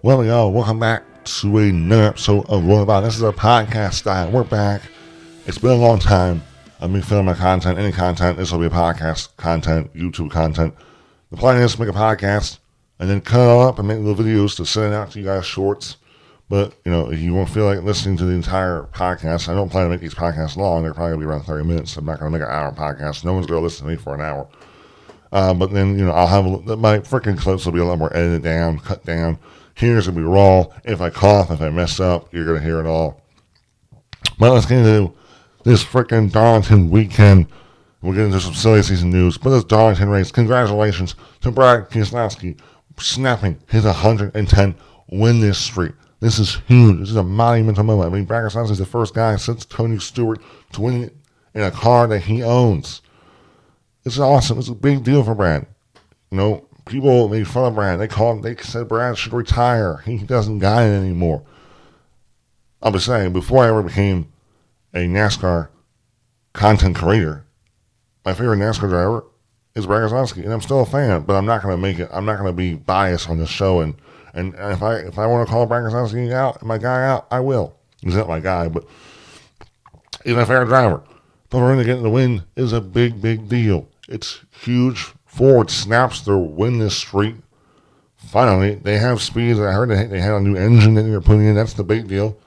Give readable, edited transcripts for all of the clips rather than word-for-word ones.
Well, y'all, welcome back to another episode of What About. This is a podcast style. We're back. It's been a long time. I've been filming my content, any content. This will be a podcast content, YouTube content. The plan is to make a podcast and then cut it all up and make little videos to send it out to you guys shorts. But, if you won't feel like listening to the entire podcast, I don't plan to make these podcasts long. They're probably going to be around 30 minutes. I'm not going to make an hour podcast. No one's going to listen to me for an hour. But then, I'll have my freaking clips will be a lot more edited down, cut down. Here's going to be raw. If I cough, if I mess up, you're going to hear it all. But let's get into this freaking Darlington weekend. We'll get into some silly season news. But this Darlington race, congratulations to Byron snapping his 110 winless streak. This is huge. This is a monumental moment. I mean, Byron is the first guy since Tony Stewart to win it in a car that he owns. This is awesome. It's a big deal for Brad. People made fun of Brad. They said Brad should retire. He doesn't guide it anymore. I'll be saying, before I ever became a NASCAR content creator, my favorite NASCAR driver is Byron Keselowski, and I'm still a fan, but I'm not going to make it. I'm not going to be biased on this show, and if I want to call Byron Keselowski out, my guy out, I will. He's not my guy, but he's my favorite driver. But we're going to get in the win is a big, big deal. It's huge. Ford snaps their winless streak. Finally, they have speed. I heard they had a new engine that they were putting in. That's the big deal.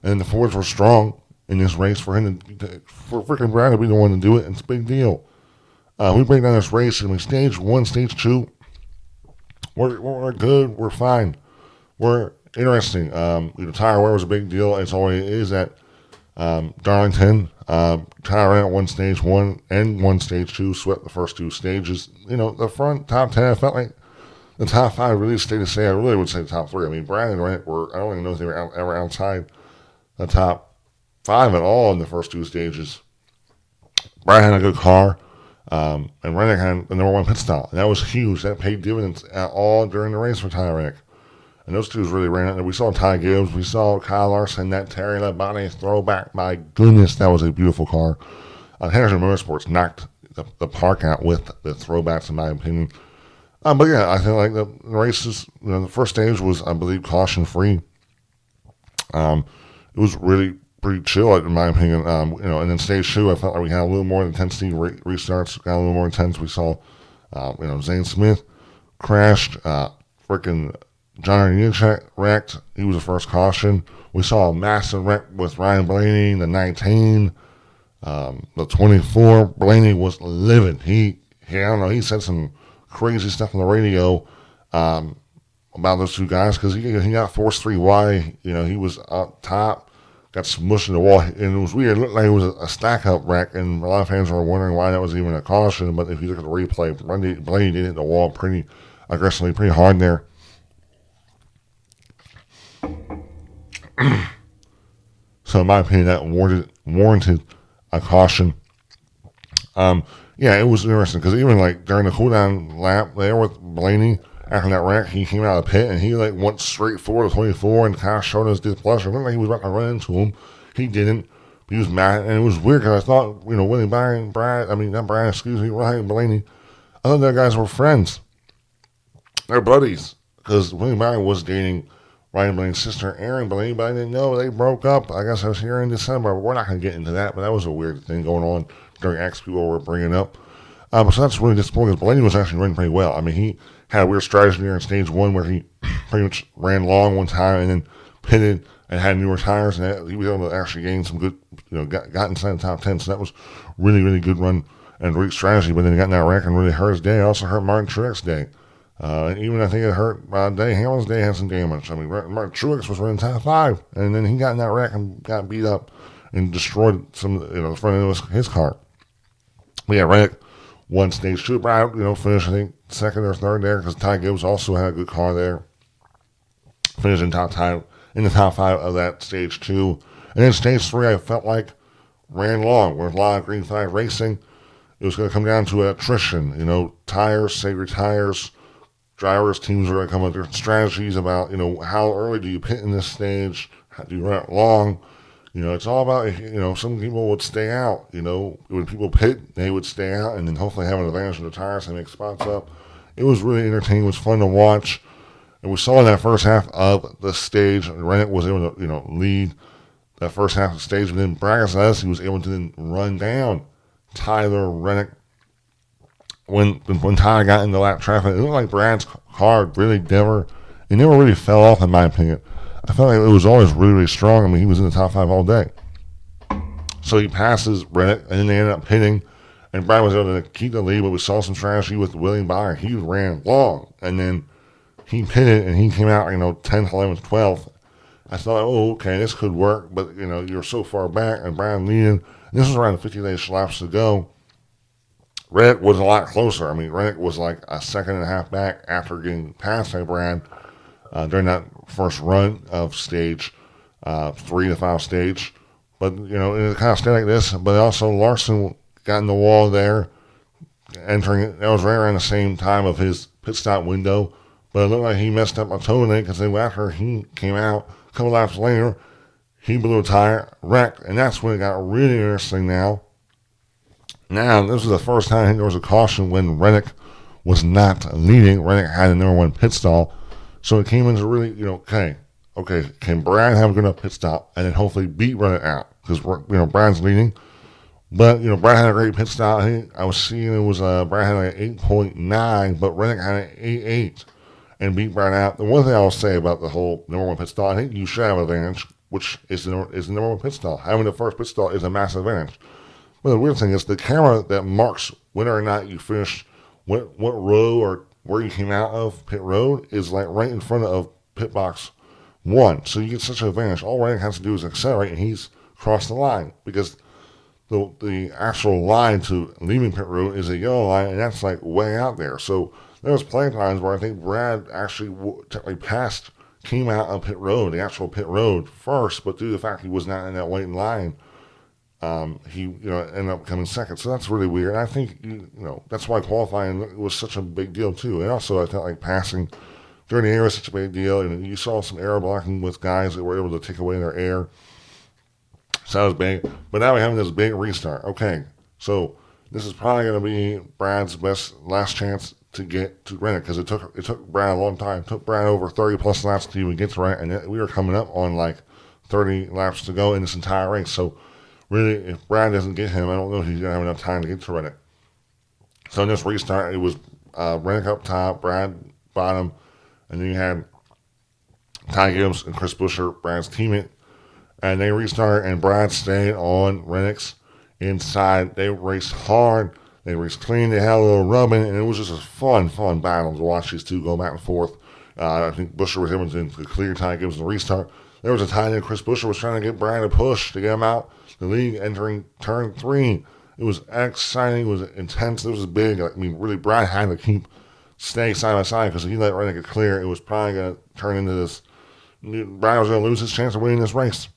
And the Fords were strong in this race for him for freaking Brad to be the one to do it. It's a big deal. We break down this race and stage 1, stage 2. We're good. We're fine. We're interesting. The tire wear was a big deal. It's always is at Darlington. Tire ran at one stage 1 and one stage 2, swept the first 2 stages. The front top 10, I felt like the top 5 really stayed the same. I really would say the top 3. I mean, Brad and Rent were, I don't even know if they were ever outside the top 5 at all in the first 2 stages. Brad had a good car, and Rennick had the number 1 pit stop. And that was huge. That paid dividends at all during the race for Ty Rennick. And those two really ran out. We saw Ty Gibbs. We saw Kyle Larson, that Terry LaBonnie throwback. My goodness, that was a beautiful car. Henderson Motorsports knocked the park out with the throwbacks, in my opinion. But yeah, I feel like the races, the first stage was, I believe, caution-free. It was really pretty chill, in my opinion. And then stage 2, I felt like we had a little more intensity. Restarts got a little more intense. We saw, Zane Smith crashed, freaking John Yinchek wrecked. He was the first caution. We saw a massive wreck with Ryan Blaney, the 19, the 24. Blaney was livid. He said some crazy stuff on the radio about those two guys because he got forced 3 wide. He was up top, got smushed in the wall, and it was weird. It looked like it was a stack-up wreck, and a lot of fans were wondering why that was even a caution. But if you look at the replay, Blaney did hit the wall pretty aggressively, pretty hard there. So in my opinion, that warranted a caution. It was interesting because even like during the cooldown lap there with Blaney after that wreck, he came out of the pit and he went straight forward to 24 and kind of showed us displeasure. It looked like he was about to run into him. He didn't. He was mad, and it was weird because I thought Ryan Blaney, I thought their guys were friends. They're buddies because Willie Byron was dating Ryan Blaney's sister, Erin Blaney, but I didn't know they broke up. I guess I was here in December, but we're not going to get into that, but that was a weird thing going on during X people were bringing up. So that's really disappointing because Blaney was actually running pretty well. I mean, he had a weird strategy there in stage 1 where he pretty much ran long one time and then pitted and had newer tires, and he was able to actually gain some good, got inside the top 10, so that was really, really good run and great strategy, but then he got in that wreck and really hurt his day. It also hurt Martin Truex's day. And even I think it hurt Day. Hamlin's day had some damage. I mean, Martin Truex was running top 5, and then he got in that wreck and got beat up and destroyed some, the front end of his car. But yeah, Reddick won stage 2. Brad, finished I think second or third there because Ty Gibbs also had a good car there. Finished in the top 5 of that stage 2, and then stage 3 I felt like ran long with a lot of green flag racing. It was going to come down to attrition. Tires, sacred tires. Drivers, teams are going to come up with different strategies about, how early do you pit in this stage? How do you run it long? It's all about, some people would stay out. When people pit, they would stay out and then hopefully have an advantage of the tires and make spots up. It was really entertaining. It was fun to watch. And we saw in that first half of the stage, Rennick was able to, lead that first half of the stage. And then Brad Keselowski was able to then run down Tyler Rennick. When Tyler got into lap traffic, it looked like Brad's car really never really fell off, in my opinion. I felt like it was always really, really strong. I mean, he was in the top 5 all day. So he passes Rennick, and then they ended up pitting. And Byron was able to keep the lead, but we saw some strategy with William Byron. He ran long, and then he pitted, and he came out, 10th, 11th, 12th. I thought, oh, okay, this could work, but, you're so far back, and Byron leading. And this was around 58 laps to go. Rennick was a lot closer. I mean, Rennick was like a second and a half back after getting past Brad during that first run of stage 3 to 5 stage. But, it kind of stayed like this. But also Larson got in the wall there, entering. That was right around the same time of his pit stop window. But it looked like he messed up a toe in it because then after he came out, a couple laps later, he blew a tire, wrecked. And that's when it got really interesting now. Now, this was the first time I think there was a caution when Rennick was not leading. Rennick had a number 1 pit stall. So it came into really, okay, can Brad have a good enough pit stop and then hopefully beat Rennick out? Because, Brad's leading. But, Brad had a great pit stop. I was seeing it was, Brad had like an 8.9, but Rennick had an 8.8 and beat Brad out. The one thing I will say about the whole number 1 pit stall, I think you should have an advantage, which is the number 1 pit stall. Having the first pit stall is a massive advantage. But the weird thing is the camera that marks whether or not you finished what row or where you came out of pit road is like right in front of pit box 1. So you get such an advantage. All Rennick has to do is accelerate and he's crossed the line because the actual line to leaving pit road is a yellow line and that's like way out there. So there was plenty of times where I think Brad actually technically came out of pit road, the actual pit road first, but due to the fact he was not in that waiting line, he ended up coming second. So that's really weird. And I think that's why qualifying was such a big deal too. And also I felt like passing during the air was such a big deal. And you saw some air blocking with guys that were able to take away their air. So that was big. But now we're having this big restart. Okay, so this is probably going to be Brad's last chance to get to Rennick because it took Brad a long time. It took Brad over 30 plus laps to even get to Rennick, and we were coming up on like 30 laps to go in this entire race. So really, if Brad doesn't get him, I don't know if he's going to have enough time to get to Rennick. So in this restart, it was Rennick up top, Brad bottom, and then you had Ty Gibbs and Chris Buescher, Brad's teammate. And they restarted, and Brad stayed on Rennick's inside. They raced hard. They raced clean. They had a little rubbing, and it was just a fun battle to watch these two go back and forth. I think Buescher was able to clear Ty Gibbs in the restart. There was a time that Chris Buescher was trying to get Brad to push to get him out the lead entering turn 3. It was exciting. It was intense. It was big. I mean, really, Brad had to stay side by side because if he let Rennick get clear, it was probably going to turn into this. Brad was going to lose his chance of winning this race.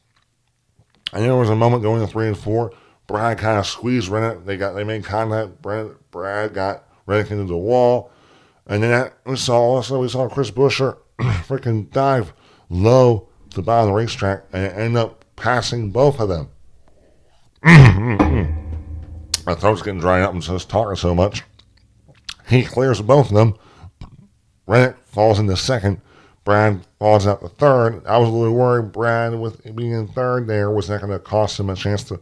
And there was a moment going to 3 and 4. Brad kind of squeezed Rennick. They made contact. Brad got Rennick into the wall. And then we saw Chris Buescher freaking dive low to the bottom of the racetrack and end up passing both of them. My throat's getting dried up from just talking so much. He clears both of them. Rennick falls into second. Brad falls out to third. I was a little worried Brad, with being in third there, was not going to cost him a chance to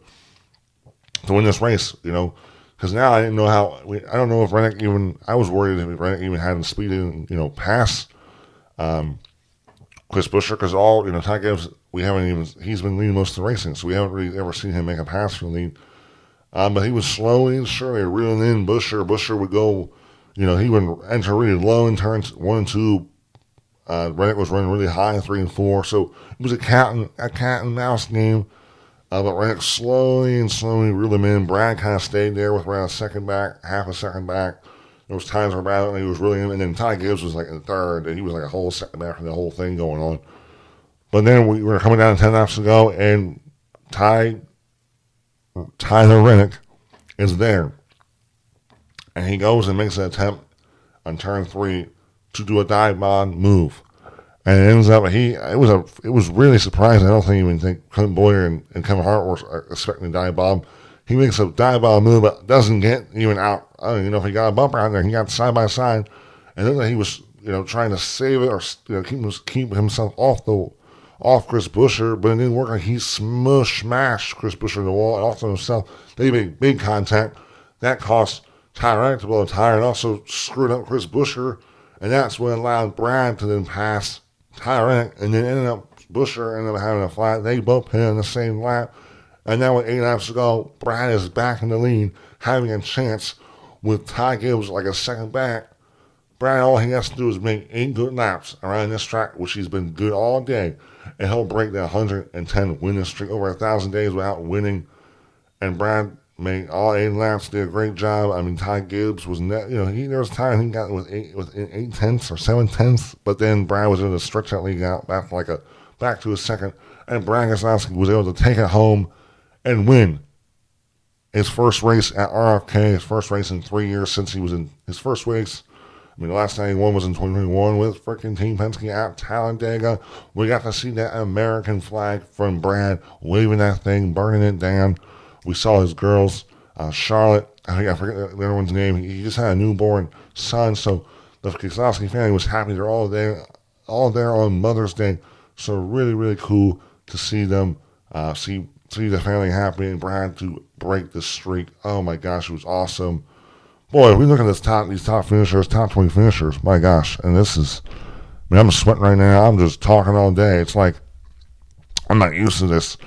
win this race, because now I didn't know I don't know if Rennick I was worried if Rennick even had the speed to, pass Chris Buescher, because Ty Gibbs, he's been leading most of the racing, so we haven't really ever seen him make a pass for the lead. But he was slowly and surely reeling in Buescher. Buescher would go, he would enter really low in turns 1 and 2. Rennick was running really high in 3 and 4, so it was a cat and mouse game. But Rennick slowly reeled him in. Brad kind of stayed there with around half a second back. There was times where Brad he was really in, and then Ty Gibbs was like in third, and he was like a whole second back from the whole thing going on. But then we were coming down to 10 laps to go, and Tyler Rennick is there, and he goes and makes an attempt on turn 3 to do a dive bomb move. And it ends up, it was really surprising. I don't think Clint Boyer and Kevin Hart were expecting a dive bomb. He makes a dive bomb move, but doesn't get even out. I don't even know if he got a bumper out there. He got side by side. And then he was, trying to save it or keep himself off Chris Buescher, but it didn't work. Like he smashed Chris Buescher in the wall and also himself. They made big contact. That cost Tyrant to blow a tire and also screwed up Chris Buescher, and that's what allowed Brad to then pass Tyrant, and then Buescher ended up having a flat. They both hit in the same lap, and now with 8 laps to go, Brad is back in the lead, having a chance with Ty Gibbs like a second back. Brad, all he has to do is make 8 good laps around this track, which he's been good all day, and he'll break the 110 winning streak over 1,000 days without winning. And Brad made all 8 laps, did a great job. I mean, Ty Gibbs was there was time he got with 8 tenths or 7 tenths, but then Brad was able to stretch that lead out back to a second, and Brad Keselowski was able to take it home and win his first race at RFK, his first race in 3 years since he was in his first race. I mean, the last time he won was in 2021 with freaking Team Penske at Talladega. We got to see that American flag from Brad, waving that thing, burning it down. We saw his girls, Charlotte, I forget the other one's name. He just had a newborn son, so the Keselowski family was happy. They're all there on Mother's Day. So really, really cool to see them, see the family happy and Brad to break the streak. Oh my gosh, it was awesome. Boy, we look at these top finishers, top 20 finishers. My gosh, and I'm sweating right now. I'm just talking all day. It's like I'm not used to this.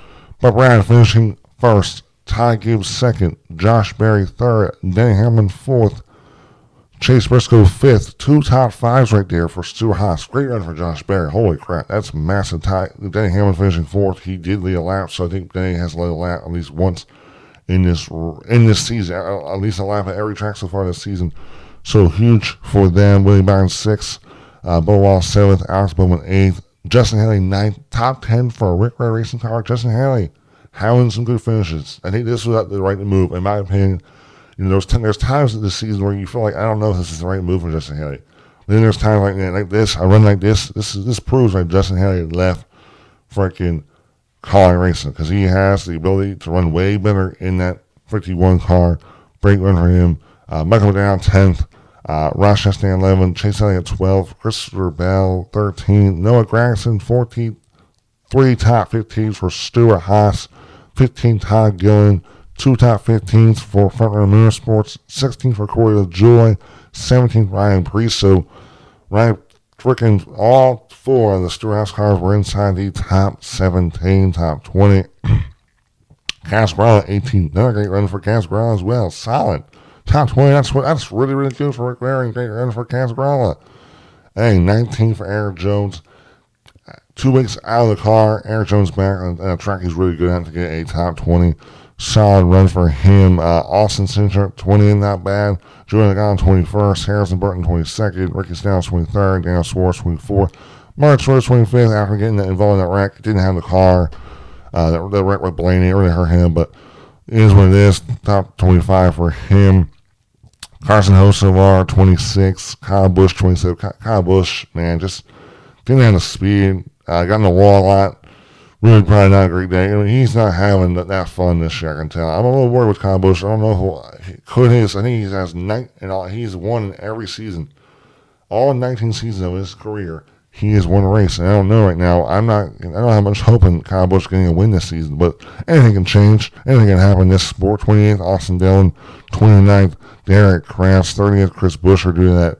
But Brad finishing first, Ty Gibbs second, Josh Berry third, Denny Hamlin fourth, Chase Briscoe fifth. 2 top 5s right there for Stuart Haas. Great run for Josh Berry. Holy crap, that's massive. Denny Hamlin finishing fourth. He did lead a lap, so I think Denny has led a lap at least once in this season, at least a lap at every track so far this season. So huge for them. Willie Byron 6th, Bo Wallace 7th, Alex Bowman 8th, Justin Haley 9th, top 10 for a Rick Ray Racing car. Justin Haley having some good finishes. I think this was the right move, in my opinion. There's times in this season where you feel like I don't know if this is the right move for Justin Haley. Then there's times like this. I run like this. This proves like Justin Haley left freaking Colin Racing because he has the ability to run way better in that 51 car. Great run for him. Michael McDowell 10th, Ross Chastain 11th, Chase Elliott 12th, Christopher Bell 13th, Noah Gragson 14th, 3 top 15s for Stuart Haas, 15 Todd Gillen, 2 top 15s for Frontrunner Motorsports, 16 for Corey LaJoy, 17 Ryan Preece. So Ryan freaking all 4 of the Stuart Haas cars were inside the top 17, top 20. Cass Gralla 18. Another great run for Cass Gralla as well. Solid. Top 20. That's really, really good for Rick Larry. Great run for Cass Gralla. Hey, 19 for Eric Jones. 2 weeks out of the car. Eric Jones back on a track he's really good at to get a top 20. Solid run for him. Austin Cindric 20, not bad. Julian Nagano 21st. Harrison Burton 22nd. Ricky Stenhouse 23rd. Daniel Suarez 24th. Mark Schwartz 25th after getting involved in that wreck. Didn't have the car. That wreck with Blaney. It really hurt him, but it is what it is. Top 25 for him. Carson Hocevar 26. Kyle Busch 27. Kyle Busch, man, just didn't have the speed. Got in the wall a lot. Really probably not a great day. He's not having that fun this year, I can tell. I'm a little worried with Kyle Busch. I don't know if I think he has 9 and all. He's won in every season. All 19 seasons of his career, he has won a race. And I don't know right now. I don't have much hope in Kyle Busch getting a win this season, but anything can change. Anything can happen in this sport. 28th, Austin Dillon. 29th, Derek Kraft. 30th, Chris Buescher doing that.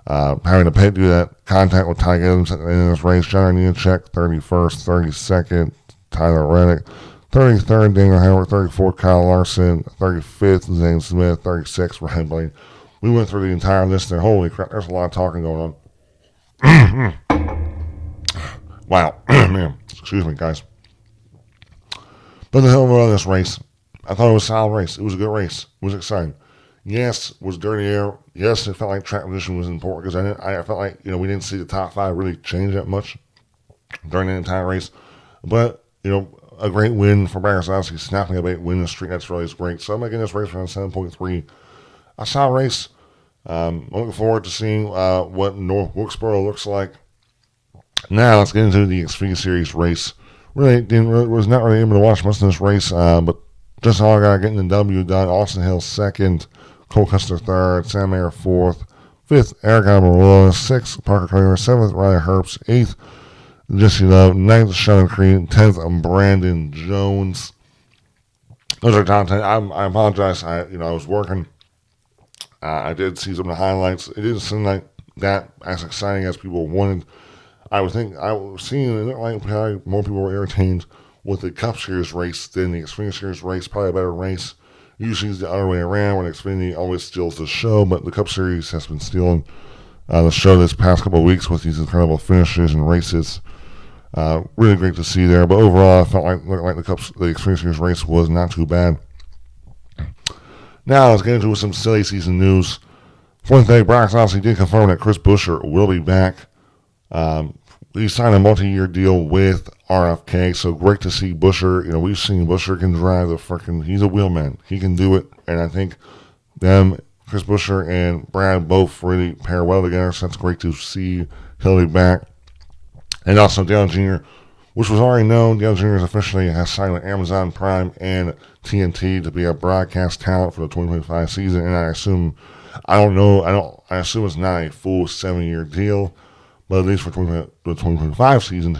Having to do that contact with Ty Gibbs in this race. John Nemechek, 31st, 32nd, Tyler Reddick, 33rd, Daniel Howard, 34th, Kyle Larson, 35th, Zane Smith, 36th, Ryan Blaney. We went through the entire list there. Holy crap, there's a lot of talking going on. Wow, man, excuse me, guys. But the hell of this race, I thought it was a solid race. It was a good race. It was exciting. Yes, was dirty air. Yes, it felt like track position was important because I felt like we didn't see the top 5 really change that much during the entire race. But a great win for Byron Keselowski, snapping a 8 win the streak. That's really great. So I'm making this race around 7.3. A solid race. I'm looking forward to seeing what North Wilkesboro looks like. Now let's get into the Xfinity Series race. Was not really able to watch much of this race, but just all I got getting the W done. Austin Hill 2nd. Cole Custer 3rd, Sam Mayer 4th, 5th, Eric Almirola. 6th, Parker Kramer. 7th, Riley Herbst. 8th, Jesse Love. 9th, Shannon Crean. 10th, Brandon Jones. Those are top 10. I apologize. I was working. I did see some of the highlights. It didn't seem like that as exciting as people wanted. I would think I was seeing it looked like probably more people were entertained with the Cup Series race than the Xfinity Series race. Probably a better race. Usually it's the other way around when Xfinity always steals the show, but the Cup Series has been stealing the show this past couple of weeks with these incredible finishes and races. Really great to see there. But overall, I felt like the Xfinity Series race was not too bad. Now let's get into some silly season news. One thing, Brock obviously did confirm that Chris Buescher will be back. He signed a multi-year deal with RFK, so great to see Buescher. We've seen Buescher can drive he's a wheelman. He can do it, and I think Chris Buescher and Brad both really pair well together, so that's great to see he'll be back. And also Dale Jr., which was already known, Dale Jr. has signed with Amazon Prime and TNT to be a broadcast talent for the 2025 season, and I assume it's not a full 7-year deal, but at least for the 2025 season,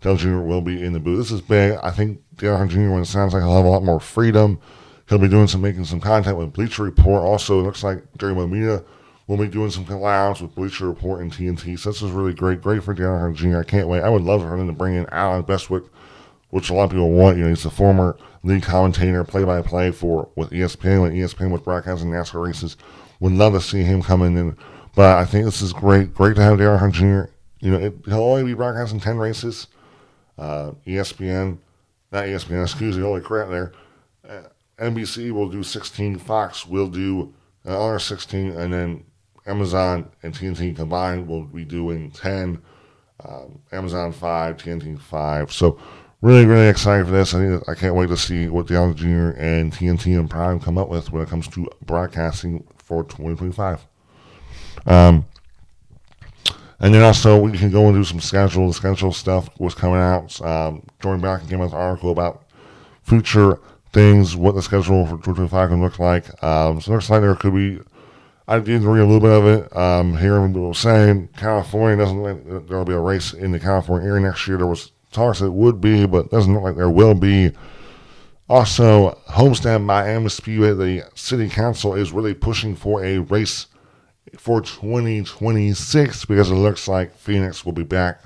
Dale Jr. will be in the booth. This is big. I think Dale Jr., when it sounds like he'll have a lot more freedom, he'll be making some content with Bleacher Report. Also, it looks like Jerry Momita will be doing some collabs with Bleacher Report and TNT. So this is really great. Great for Dale Jr. I can't wait. I would love for him to bring in Alan Bestwick, which a lot of people want. He's the former lead commentator, play-by-play with ESPN when ESPN was broadcasting NASCAR races. Would love to see him coming in. But I think this is great. Great to have Dale Jr. He'll only be broadcasting 10 races. ESPN, holy crap there. NBC will do 16. Fox will do another 16. And then Amazon and TNT combined will be doing 10. Amazon 5, TNT 5. So really, really excited for this. I can't wait to see what Dale Jr. and TNT and Prime come up with when it comes to broadcasting for 2025. And then also we can go and do some schedule. The schedule stuff was coming out. Jordan Balkin came out with an article about future things, what the schedule for 2025 can look like. So it looks like there could be, I did read a little bit of it. Hearing people saying California doesn't look like there will be a race in the California area next year. There was talks it would be, but it doesn't look like there will be. Also, Homestead Miami Speedway, the city council is really pushing for a race for 2026 because it looks like Phoenix will be back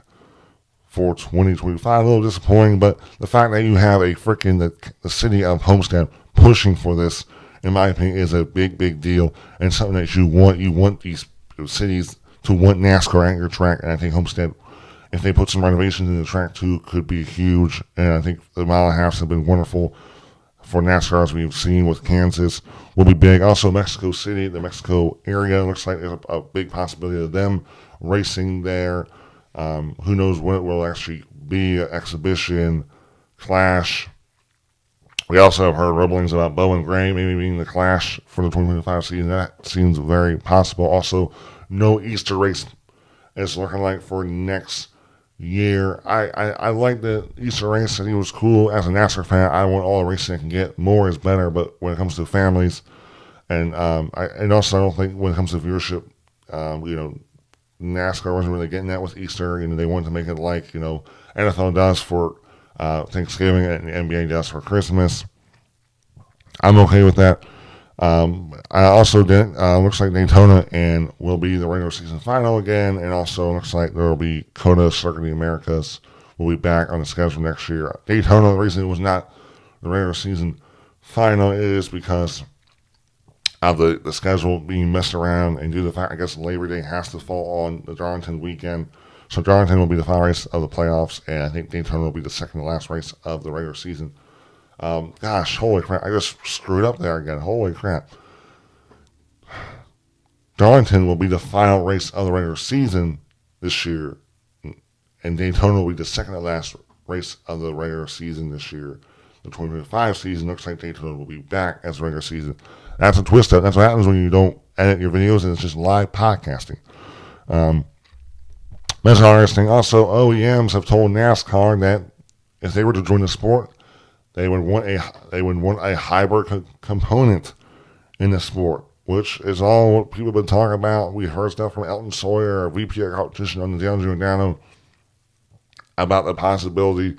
for 2025. A little disappointing, but the fact that you have the city of Homestead pushing for this, in my opinion, is a big, big deal and something that you want. You want these cities to want NASCAR at your track, and I think Homestead, if they put some renovations in the track too, could be huge. And I think the mile and a half have been wonderful for NASCAR, as we've seen with Kansas, will be big. Also, Mexico City, the Mexico area, looks like there's a big possibility of them racing there. Who knows when it will actually be, an exhibition, Clash. We also have heard rumblings about Bowman Gray maybe being the Clash for the 2025 season. That seems very possible. Also, no Easter race is looking like for next year. I like the Easter race. I think it was cool. As a NASCAR fan, I want all the racing I can get. More is better, but when it comes to families, and also I don't think when it comes to viewership, NASCAR wasn't really getting that with Easter. They wanted to make it like NFL does for Thanksgiving and the NBA does for Christmas. I'm okay with that. I also did. Looks like Daytona and will be the regular season final again, and also looks like there will be COTA Circuit of the Americas will be back on the schedule next year. Daytona, the reason it was not the regular season final is because of the schedule being messed around, and due to the fact I guess Labor Day has to fall on the Darlington weekend. So Darlington will be the final race of the playoffs, and I think Daytona will be the second to last race of the regular season. Gosh, holy crap. I just screwed up there again. Holy crap. Darlington will be the final race of the regular season this year, and Daytona will be the second to last race of the regular season this year. The 2025 season looks like Daytona will be back as regular season. That's a twist up. That's what happens when you don't edit your videos and it's just live podcasting. That's interesting. Also, OEMs have told NASCAR that if they were to join the sport, they would want a hybrid component in the sport, which is all what people have been talking about. We heard stuff from Elton Sawyer, a VP of competition on the Down Giordano, about the possibility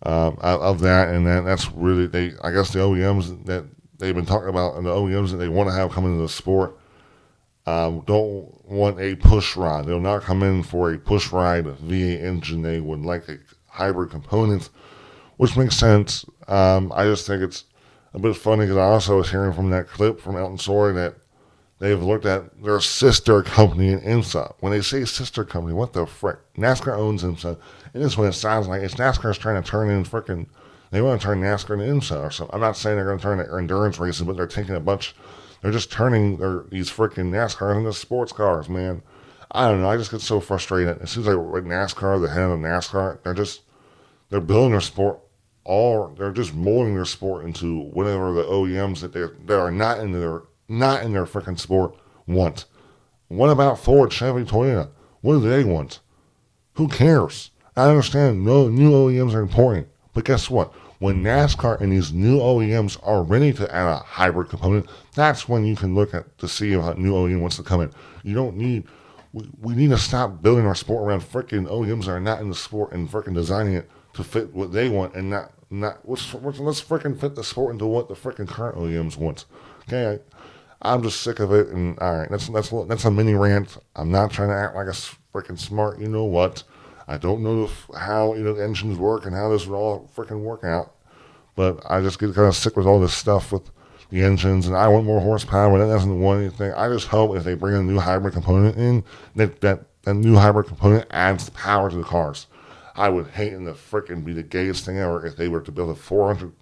of that, and that's really, I guess the OEMs that they've been talking about and the OEMs that they want to have come into the sport don't want a push ride. They'll not come in for a push ride V8 engine. They would like a hybrid component, which makes sense. I just think it's a bit funny because I also was hearing from that clip from Elton Sawyer that they've looked at their sister company in IMSA. When they say sister company, what the frick? NASCAR owns IMSA, and this is what it sounds like. It's NASCAR's trying to turn in frickin', they want to turn NASCAR into IMSA or something. I'm not saying they're going to turn it endurance racing, but they're taking they're just turning these frickin' NASCARs into sports cars, man. I don't know, I just get so frustrated. It seems like with NASCAR, the head of NASCAR, they're building their sport, they're just molding their sport into whatever the OEMs that are not in their freaking sport want. What about Ford, Chevy, Toyota? What do they want? Who cares? I understand no new OEMs are important, but guess what? When NASCAR and these new OEMs are ready to add a hybrid component, that's when you can look at to see if a new OEM wants to come in. You don't need. We need to stop building our sport around freaking OEMs that are not in the sport and freaking designing it to fit what they want and not. Let's freaking fit the sport into what the freaking current OEMs want. Okay. I'm just sick of it, and all right, that's a mini rant. I'm not trying to act like a freaking smart, you know what. I don't know how the engines work and how this would all freaking work out, but I just get kind of sick with all this stuff with the engines, and I want more horsepower. That doesn't want anything. I just hope if they bring a new hybrid component in, that new hybrid component adds power to the cars. I would hate it to freaking be the gayest thing ever if they were to build a 400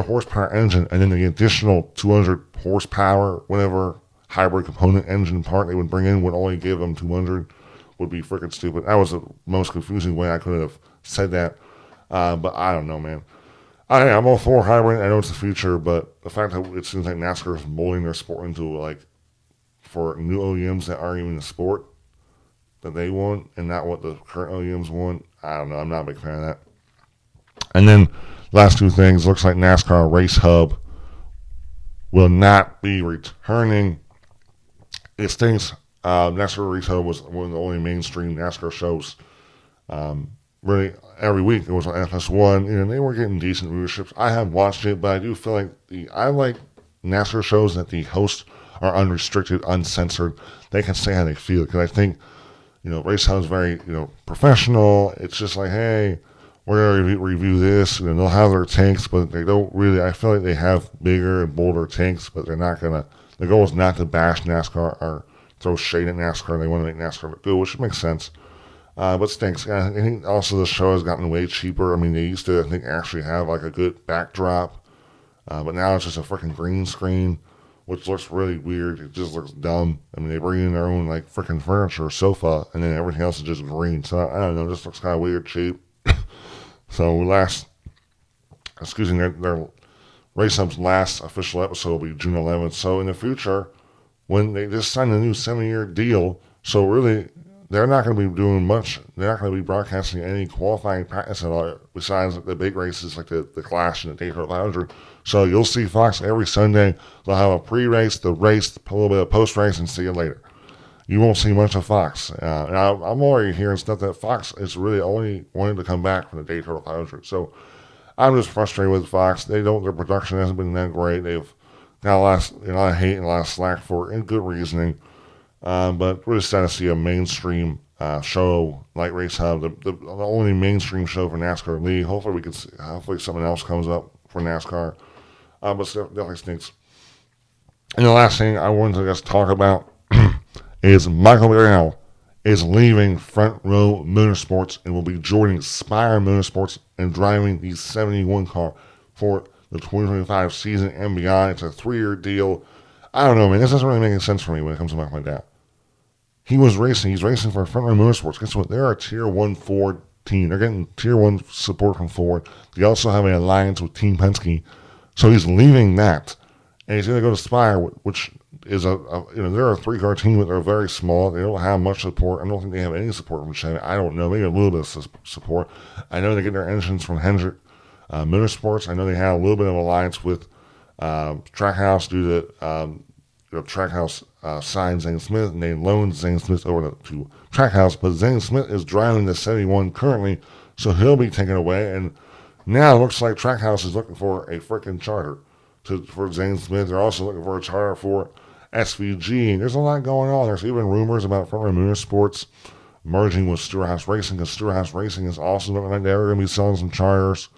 horsepower engine and then the additional 200 horsepower, whatever hybrid component engine part they would bring in would only give them 200, would be freaking stupid. That was the most confusing way I could have said that. But I don't know, man. I'm all for hybrid. I know it's the future, but the fact that it seems like NASCAR is molding their sport into for new OEMs that aren't even the sport that they want and not what the current OEMs want, I don't know. I'm not a big fan of that. And then last two things, looks like NASCAR Race Hub will not be returning. It stinks. NASCAR Race Hub was one of the only mainstream NASCAR shows. Really, every week it was on FS1, and they were getting decent viewerships. I have watched it, but I do feel like I like NASCAR shows that the hosts are unrestricted, uncensored. They can say how they feel, because I think, Race Hub is very, professional. It's just like, hey, we're going to review this, and they'll have their tanks, but they don't really, I feel like they have bigger and bolder tanks, but they're not going to, the goal is not to bash NASCAR or throw shade at NASCAR. They want to make NASCAR look good, which makes sense. But stinks. I think also the show has gotten way cheaper. I mean, they used to, I think, actually have a good backdrop, but now it's just a freaking green screen, which looks really weird. It just looks dumb. I mean, they bring in their own freaking furniture, sofa, and then everything else is just green. So I don't know, it just looks kind of weird, cheap. So their Race Hub's last official episode will be June 11th. So in the future, when they just signed a new 7-year deal, so really they're not going to be doing much. They're not going to be broadcasting any qualifying practice at all, besides the big races like the Clash and the Daytona 500. So you'll see Fox every Sunday. They'll have a pre-race, the race, a little bit of post-race, and see you later. You won't see much of Fox. And I'm already hearing stuff that Fox is really only wanting to come back from the Daytona 500. So I'm just frustrated with Fox. Their production hasn't been that great. They've got a lot of hate and a lot of slack for it, and good reasoning. But we're just sad to see a mainstream show like Race Hub, the only mainstream show for NASCAR league. Hopefully something else comes up for NASCAR. But definitely stinks. And the last thing I wanted to just talk about is Michael Bell is leaving Front Row Motorsports and will be joining Spire Motorsports and driving the 71 car for the 2025 season and beyond. It's a 3-year deal. I don't know, man. This doesn't really make any sense for me when it comes to Michael Bell. He's racing for Front Row Motorsports. Guess what? They're a Tier 1 Ford team. They're getting Tier 1 support from Ford. They also have an alliance with Team Penske. So he's leaving that. And he's going to go to Spire, which is they're a 3-car team, but they're very small. They don't have much support. I don't think they have any support from Chevy. I don't know. Maybe a little bit of support. I know they get their engines from Hendrick Motorsports. I know they had a little bit of alliance with Trackhouse due to Trackhouse signed Zane Smith, and they loaned Zane Smith over to Trackhouse, but Zane Smith is driving the 71 currently, so he'll be taken away, and now it looks like Trackhouse is looking for a freaking charter for Zane Smith. They're also looking for a charter for SVG. There's a lot going on. There's even rumors about Front Row Motorsports merging with Stewart-Haas Racing, because Stewart-Haas Racing is also looking like they're going to be selling some charters.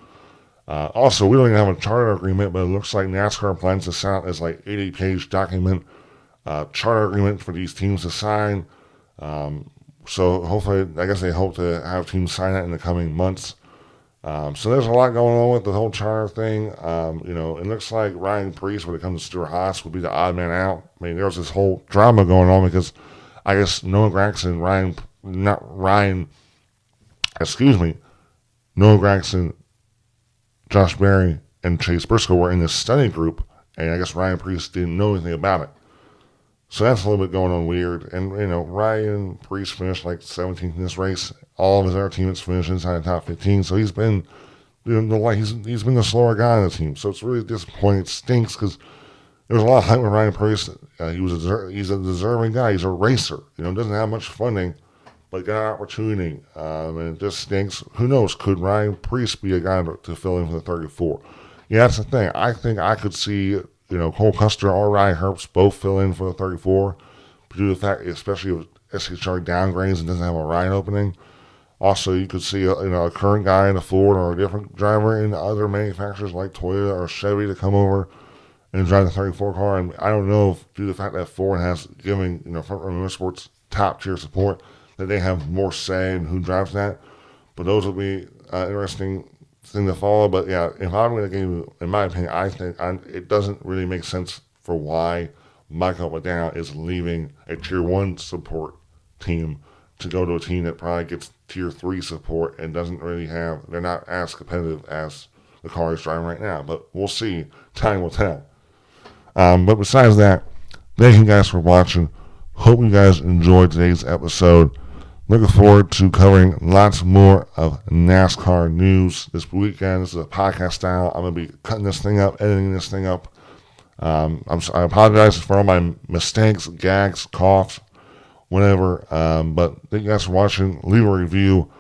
Also, we don't even have a charter agreement, but it looks like NASCAR plans to send out as like 80-page document charter agreement for these teams to sign. So hopefully, I guess they hope to have teams sign that in the coming months. So there's a lot going on with the whole charter thing. It looks like Ryan Preece, when it comes to Stewart-Haas, would be the odd man out. I mean, there's this whole drama going on because I guess Noah Gragson, Noah Gragson, Josh Berry, and Chase Briscoe were in this study group, and I guess Ryan Preece didn't know anything about it. So that's a little bit going on weird. And, Ryan Preece finished like 17th in this race. All of his other teammates finished inside the top 15. So he's been, he's been the slower guy on the team. So it's really disappointing. It stinks because there was a lot of hype with Ryan Preece. He's a deserving guy. He's a racer. Doesn't have much funding, but got an opportunity. And it just stinks. Who knows? Could Ryan Preece be a guy to fill in for the 34? Yeah, that's the thing. I think I could see Cole Custer or Ryan Herbst both fill in for the 34, due to the fact, especially if SHR downgrades and doesn't have a ride opening. Also, you could see a current guy in a Ford or a different driver in other manufacturers like Toyota or Chevy to come over and drive the 34 car. And I don't know if, due to the fact that Ford has given Front Row Motorsports top tier support, that they have more say in who drives that. But those will be interesting thing to follow. But yeah, if I'm going to give you, in my opinion, I think it doesn't really make sense for why Michael McDowell is leaving a tier 1 support team to go to a team that probably gets tier 3 support and doesn't really they're not as competitive as the car is driving right now. But we'll see. Time will tell. But besides that, thank you guys for watching. Hope you guys enjoyed today's episode. Looking forward to covering lots more of NASCAR news this weekend. This is a podcast style. I'm going to be cutting this thing up, editing this thing up. I apologize for all my mistakes, gags, coughs, whatever. But thank you guys for watching. Leave a review.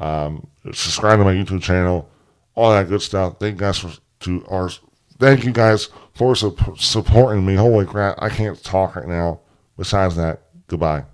Subscribe to my YouTube channel. All that good stuff. Thank you guys for supporting me. Holy crap, I can't talk right now. Besides that, goodbye.